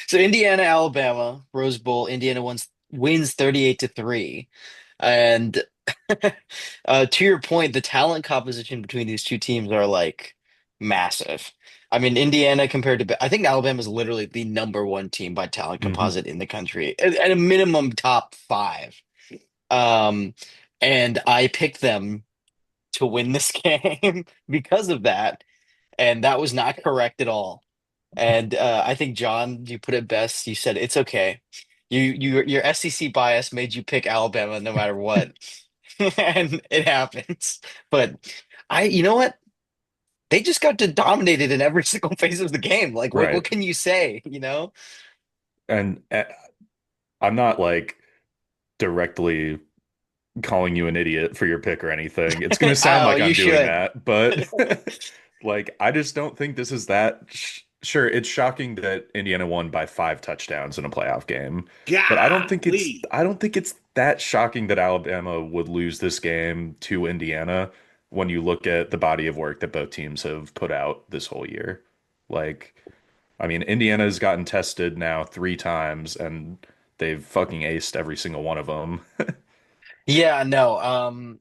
So Indiana, Alabama, Rose Bowl. Indiana wins 38-3. And to your point, the talent composition between these two teams are like massive. I mean, Indiana compared to, I think Alabama is literally the number one team by talent Hmm. composite in the country, at a minimum top five. Um, and I picked them to win this game because of that, and that was not correct at all. And I think John, you put it best. You said it's okay. Your SEC bias made you pick Alabama no matter what, and it happens. But you know what? They just got dominated in every single phase of the game. Like, what Right. can you say? You know? And I'm not like directly calling you an idiot for your pick or anything. It's going to sound Oh, like you I'm doing should. that, but like I just don't think this is that sure, it's shocking that Indiana won by 5 touchdowns in a playoff game, but Golly. I don't think it's that shocking that Alabama would lose this game to Indiana when you look at the body of work that both teams have put out this whole year. Like, I mean, Indiana's gotten tested now 3 times and they've fucking aced every single one of them. Yeah, no.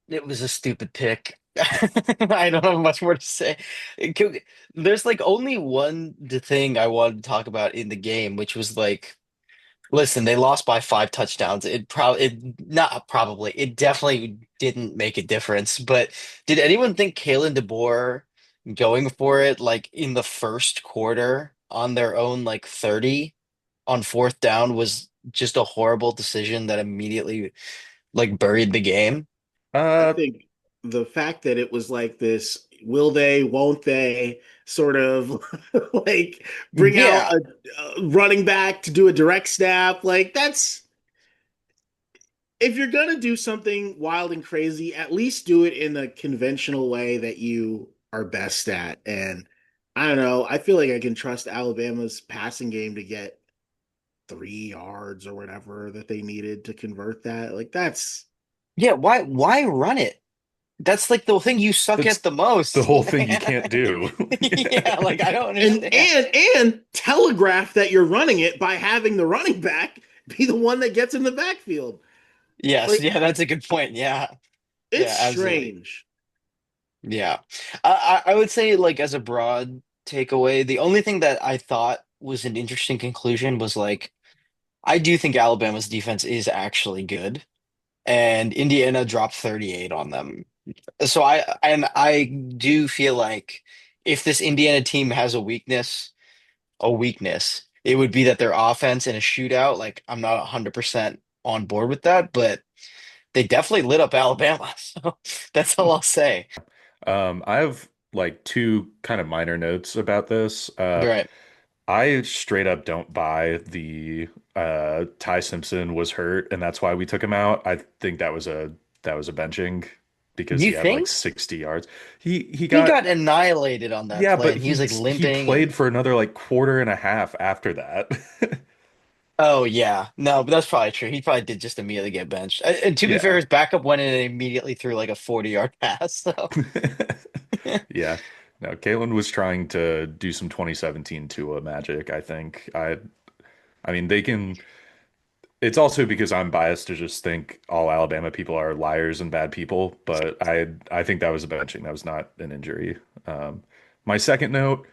It was a stupid pick. I don't have much more to say. There's like only one thing I wanted to talk about in the game, which was like, listen, they lost by 5 touchdowns. It not probably, it definitely didn't make a difference. But did anyone think Kalen DeBoer going for it like in the first quarter on their own like 30 on fourth down was just a horrible decision that immediately like buried the game? I Uh, think the fact that it was like this, will they, won't they, sort of like bring out Yeah. a running back to do a direct snap, like that's if you're gonna do something wild and crazy, at least do it in a conventional way that you are best at. And I don't know, I feel like I can trust Alabama's passing game to get 3 yards or whatever that they needed to convert that. Like that's Yeah, why run it? That's like the thing you suck at that's the the most. whole thing you can't do. Yeah, like I don't and understand. and and telegraph that you're running it by having the running back be the one that gets in the backfield. Yes, Like yeah, that's a good point. Yeah. it's Yeah, absolutely. strange. Yeah. I would say like as a broad takeaway, the only thing that I thought was an interesting conclusion was like I do think Alabama's defense is actually good and Indiana dropped 38 on them. So I do feel like if this Indiana team has a weakness, it would be that their offense in a shootout, like I'm not 100% on board with that, but they definitely lit up Alabama. So that's all I'll say. I have like two kind of minor notes about this. Right. I straight up don't buy the Ty Simpson was hurt and that's why we took him out. I think that was a benching because You he had like think? 60 yards. He He got got annihilated on that yeah, play but and he was like he limping played and for another like quarter and a half after that. oh yeah. No, but that's probably true. He probably did just immediately get benched. And to be fair, Yeah. his backup went in and immediately threw like a 40-yard pass. So Yeah. No, Caitlin was trying to do some 2017 Tua magic, I think. I mean they can it's also because I'm biased to just think all Alabama people are liars and bad people, but I think that was a benching. That was not an injury. My second note,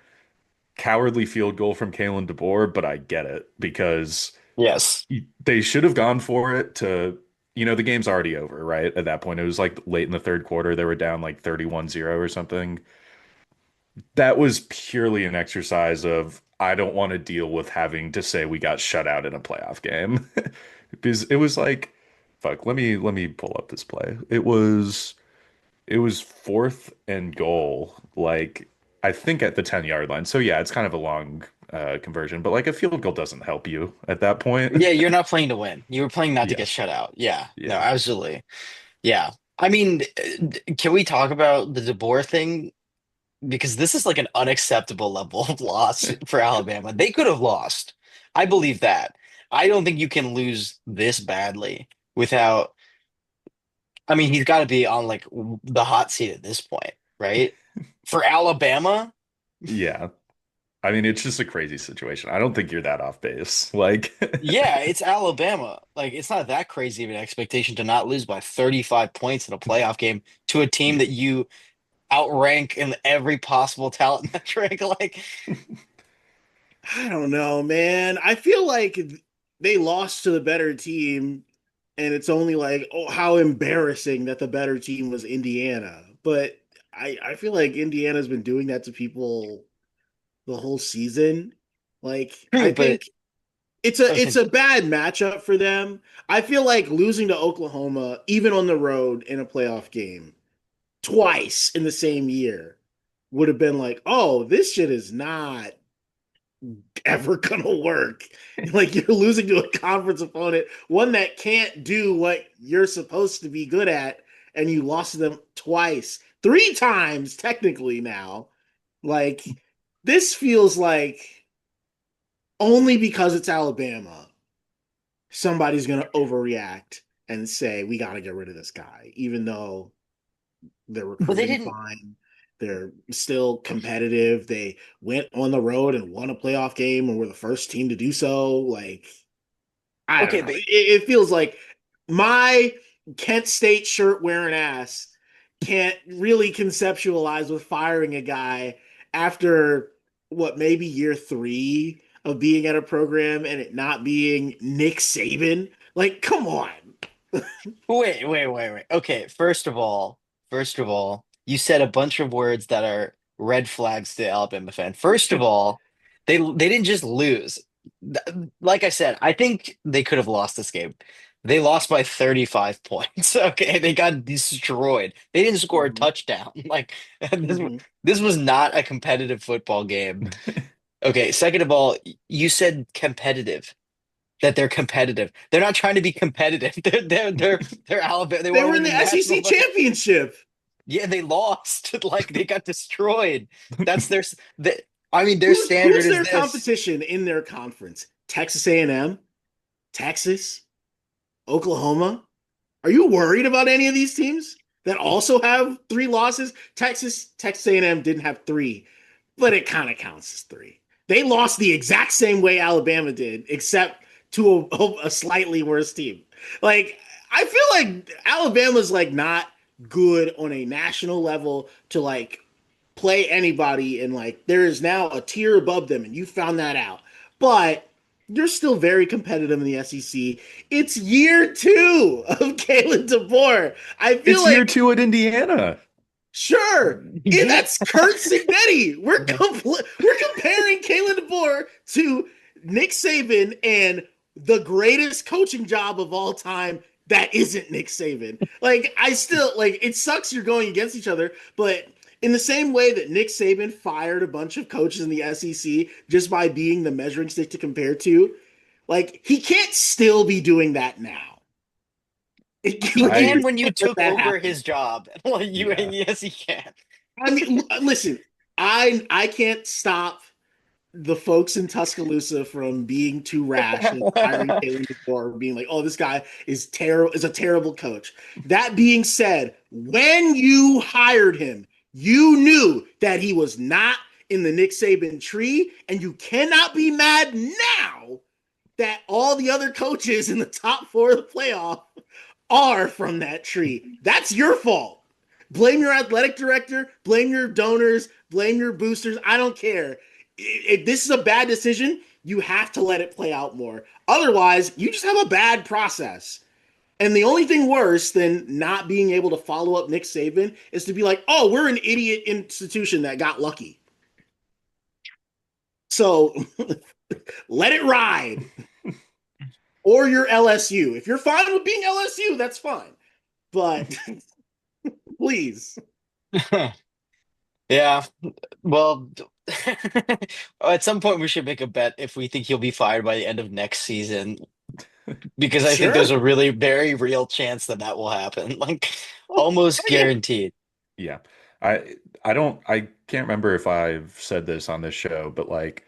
cowardly field goal from Kalen DeBoer, but I get it because yes. they should have gone for it to, the game's already over, right? At that point, it was like late in the third quarter. They were down like 31-0 or something. That was purely an exercise of I don't want to deal with having to say we got shut out in a playoff game. Because it was like, fuck, let me pull up this play. It was fourth and goal, like I think at the 10-yard line. So yeah, it's kind of a long conversion, but like a field goal doesn't help you at that point. Yeah, you're not playing to win. You were playing not to Yeah. get shut out. Yeah. No, Yeah. absolutely. Yeah. I mean, can we talk about the DeBoer thing? Because this is like an unacceptable level of loss for Alabama. They could have lost. I believe that. I don't think you can lose this badly without, I mean, he's got to be on like the hot seat at this point, right? For Alabama, Yeah. I mean, it's just a crazy situation. I don't think you're that off base. Like, Yeah, it's Alabama. Like, it's not that crazy of an expectation to not lose by 35 points in a playoff game to a team that you outrank in every possible talent metric. Like, I don't know, man. I feel like they lost to the better team, and it's only like, oh, how embarrassing that the better team was Indiana. But I feel like Indiana's been doing that to people the whole season. Like, I true, but think I it's think, a bad matchup for them. I feel like losing to Oklahoma, even on the road in a playoff game, twice in the same year, would have been like, oh, this shit is not ever gonna work. Like you're losing to a conference opponent, one that can't do what you're supposed to be good at, and you lost to them twice, three times technically now. Like this feels like only because it's Alabama, somebody's gonna overreact and say we got to get rid of this guy, even though they're but they recruiting didn't. fine. They're still competitive. They went on the road and won a playoff game and were the first team to do so. Like, I don't Okay, know. but It feels like my Kent State shirt wearing ass can't really conceptualize with firing a guy after what, maybe year three of being at a program and it not being Nick Saban. Like, come on. wait. Okay, first of all, you said a bunch of words that are red flags to Alabama fan. First of all, they didn't just lose. Like I said, I think they could have lost this game. They lost by 35 points. Okay, they got destroyed. They didn't score a Mhm. touchdown. Like this, Mhm. this was not a competitive football game. Okay, second of all, you said competitive. That they're competitive. They're not trying to be competitive. They're Alabama. They They want to were win in the the national SEC title. championship. Yeah, they lost. Like they got destroyed. That's their. The, I mean, their Who's standard is their this. competition in their conference? Texas A&M, Texas, Oklahoma. Are you worried about any of these teams that also have three losses? Texas A&M didn't have three, but it kind of counts as three. They lost the exact same way Alabama did, except to a slightly worse team. Like I feel like Alabama's like not good on a national level to like play anybody, and like there is now a tier above them, and you found that out. But you're still very competitive in the SEC. It's year two of Kalen DeBoer. I feel it's year like two at Indiana. sure, Yeah. that's Kurt Signetti. We're comparing Kalen DeBoer to Nick Saban and the greatest coaching job of all time that isn't Nick Saban. Like I still like it sucks you're going against each other, but in the same way that Nick Saban fired a bunch of coaches in the SEC just by being the measuring stick to compare to, like he can't still be doing that now. He Like you can I when you can't let took that over happen. his job. Like you, yeah. yes, he can. I mean, listen, I can't stop the folks in Tuscaloosa from being too rash and hiring Kalen DeBoer, being like, "Oh, this guy is terrible, is a terrible coach." That being said, when you hired him, you knew that he was not in the Nick Saban tree, and you cannot be mad now that all the other coaches in the top four of the playoff are from that tree. That's your fault. Blame your athletic director, blame your donors, blame your boosters. I don't care. If this is a bad decision, you have to let it play out more. Otherwise, you just have a bad process. And the only thing worse than not being able to follow up Nick Saban is to be like, oh, we're an idiot institution that got lucky. So let it ride. Or you're LSU. If you're fine with being LSU, that's fine. But please. Yeah. Well, at some point we should make a bet if we think he'll be fired by the end of next season, because I think there's Sure. a really very real chance that that will happen. Like Oh, almost yeah. guaranteed. Yeah. I can't remember if I've said this on this show, but like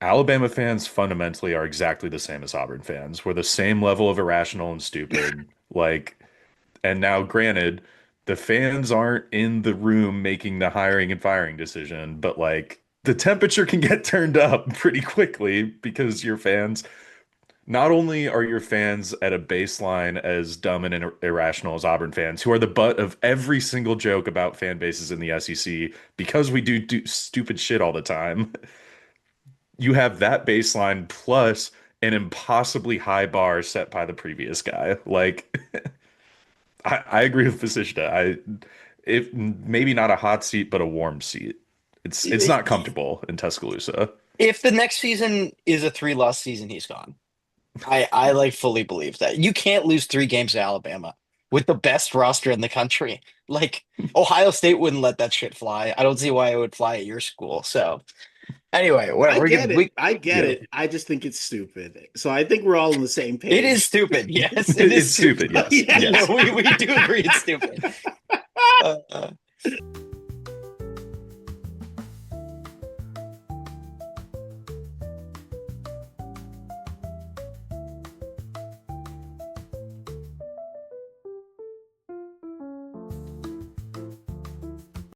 Alabama fans fundamentally are exactly the same as Auburn fans. We're the same level of irrational and stupid. Like, and now granted, the fans aren't in the room making the hiring and firing decision, but like the temperature can get turned up pretty quickly because your fans, not only are your fans at a baseline as dumb and irrational as Auburn fans, who are the butt of every single joke about fan bases in the SEC because we do stupid shit all the time. You have that baseline plus an impossibly high bar set by the previous guy. Like, I agree with Fasishta. If maybe not a hot seat, but a warm seat. It's not comfortable in Tuscaloosa. If the next season is a three-loss season, he's gone. I like fully believe that. You can't lose three games to Alabama with the best roster in the country. Like Ohio State wouldn't let that shit fly. I don't see why it would fly at your school. So anyway, I we're get good. it. We I get Yeah, it. I just think it's stupid. So I think we're all on the same it is page. stupid. Yes, it is it's stupid. stupid. Yes, Yeah. No, yes. we do agree it's stupid. Uh,